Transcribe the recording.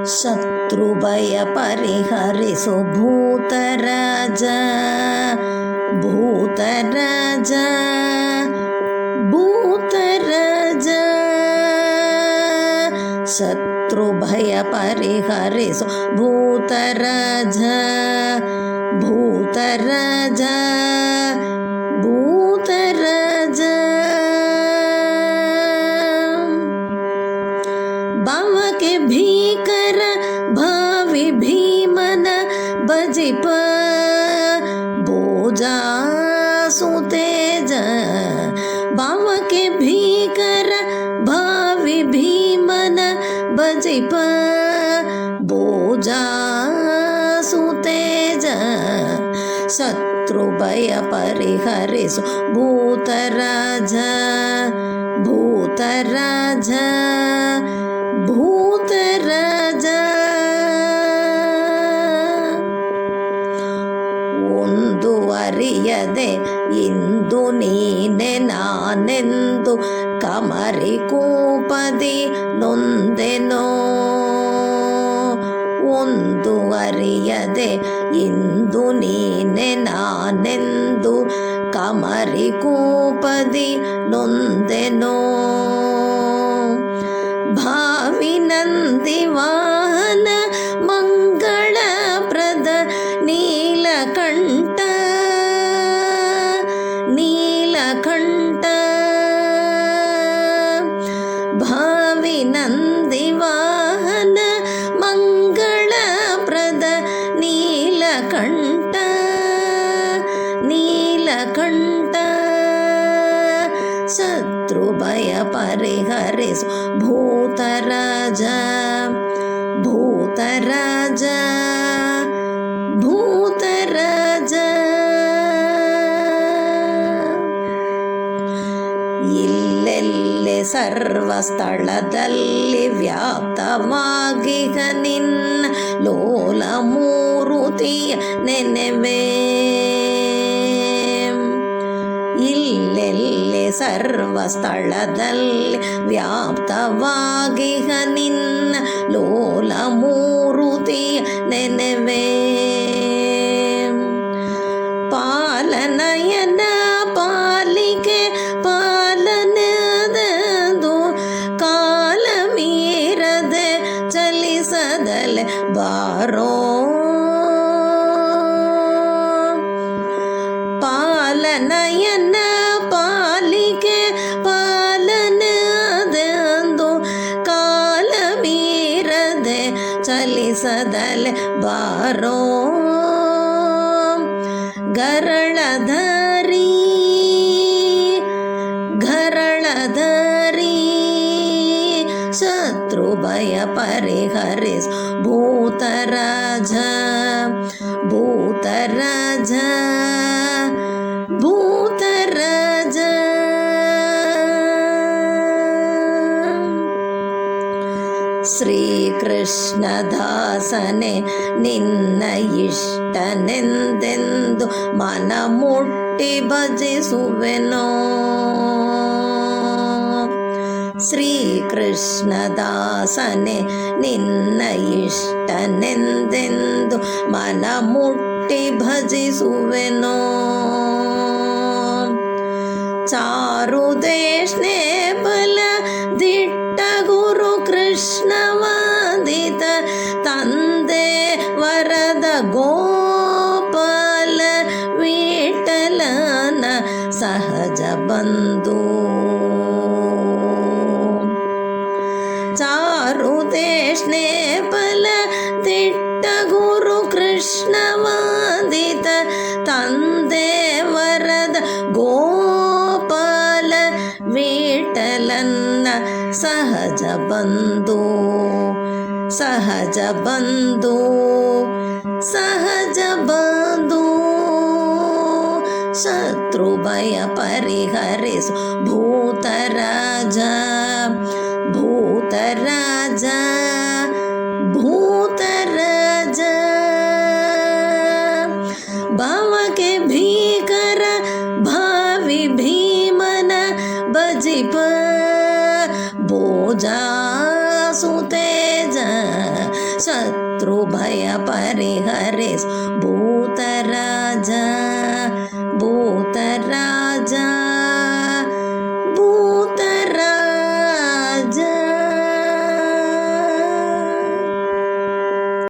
ಶತ್ರುಭಯ ಪರಿಹರಿಸು ಭೂತರಾಜ ಭೂತರಾಜ ಭೂತರಾಜ. ಶತ್ರುಭಯ ಪರಿಹರಿಸು ಭೂತರಾಜ ಭೂತರಾಜ ಭೂತರಾಜ. ಭಾವಕ್ಕೆ ಭೀಕರ ಭಾವಿ ಭೀಮನ ಭಜಿಪ ಭೋಜಾಸು ತೇಜ. ಭಾವಕ್ಕೆ ಭೀಕರ ಭಾವಿ ಭೀಮನ ಭಜಿಪ ಭೋಜಾಸು ತೇಜ. ಶತ್ರುಭಯ ಪರಿಹರಿಸು ಭೂತರಾಜ ಭೂತರಾಜ ಭೂತರಾಜ. ಒಂದು ಅರಿಯದೆ ಇಂದು ನೀನೆ ನಾನೆಂದು ಕಮರಿ ಕೂಪದಿ ನೊಂದೆನೋ. ಒಂದು ಅರಿಯದೆ ಇಂದು ನೀನೆ ನಾನೆಂದು ಕಮರಿ ಕೂಪದಿ ನೊಂದೆನೋ. ಭಾವಿ ನಂದಿ ವಾಹನ ಮಂಗಳಪ್ರದ ನೀಲಕಂಠ ನೀಲಕಂಠ. ಭಾವಿ ನಂದಿ ವಾಹನ ಮಂಗಳಪ್ರದ ನೀಲಕಂಠ ನೀಲಕಂಠ. ಶತ್ರುಭಯ ಪರಿಹರಿಸು ಭೂತರಾಜ ಭೂತರಾಜ ಭೂತರಾಜ. ಇಲ್ಲೆಲ್ಲೆ ಸರ್ವ ಸ್ಥಳದಲ್ಲಿ ವ್ಯಾಪ್ತವಾಗಿಗ ನಿನ್ನ ಲೋಲ ಮೂರುತಿಯ ನೆನೆವೆ. ಇಲ್ಲೆಲ್ಲೆ ಸರ್ವ ಸ್ಥಳದಲ್ಲಿ ವ್ಯಾಪ್ತವಾಗಿಗ ನಿನ್ನ ಲೋಲ ಮೂರುತಿಯ ನೆನೆವೆ. ಪಾಲನಯನ ಪಾಲಿಕೆ ಪಾಲನೆಯದು ಕಾಲ ಮೀರದೆ ಚಲಿಸದಲೆ ಬಾರೋ. ಪಾಲನಯನ ಪಾಲಿಕೆ ಪಾಲನೆಯದು ಕಾಲ ಮೀರದೆ ಚಲಿಸದಲೆ ಬಾರೋ. ಗರಳಧರಿ ಗರಳಧರಿ. ಶತ್ರುಭಯ ಪರಿಹರಿಸು ಭೂತರಾಜ ಭೂತರಾಜ ಭೂತರಾಜ. ಶ್ರೀಕೃಷ್ಣದಾಸನೆ ನಿನ್ನ ಇಷ್ಟನೆಂದೆಂದು ಮನ ಮುಟ್ಟಿ ಭಜಿಸುವೆನೋ. ಶ್ರೀಕೃಷ್ಣದಾಸನೆ ನಿನ್ನ ಇಷ್ಟನೆಂದೆಂದು ಮನ ಮುಟ್ಟಿ ಭಜಿಸುವೆನೋ. ಚಾರುದೇಶ್ನೇ ಬಲ ದಿಟ್ಟ ಗುರು ಕೃಷ್ಣವಾದಿತ ತಂದೆ ವರದ ಗೋಪಾಲ ವಿಠಲನ ಸಹಜ ಬಂಧು. ಚಾರುದೇಶ್ನೇ ಬಲ ದಿಟ್ಟ ಗುರು ಕೃಷ್ಣವಾದಿತ ತಂದೆ ವರದ ಗೋಪಾಲ ವಿಠಲನ್ನ ಸಹಜ ಬಂಧು ಸಹಜ ಬಂಧು ಸಹಜ ಬಂಧು. ಶತ್ರುಭಯ ಪರಿಹರಿಸು ಭೂತರಾಜ ಭೂತರಾಜ ಭೂತರಾಜ. ಭಾವಕ್ಕೆ ಭೀಕರ ಭಾವಿ ಭೀಮನ ಭಜಿಪ ಭೋಜಾಸು ತೇಜ ಶತ್ರುಭಯ ಪರಿಹರಿಸು ಭೂತರಾಜ ಭೂತರಾಜ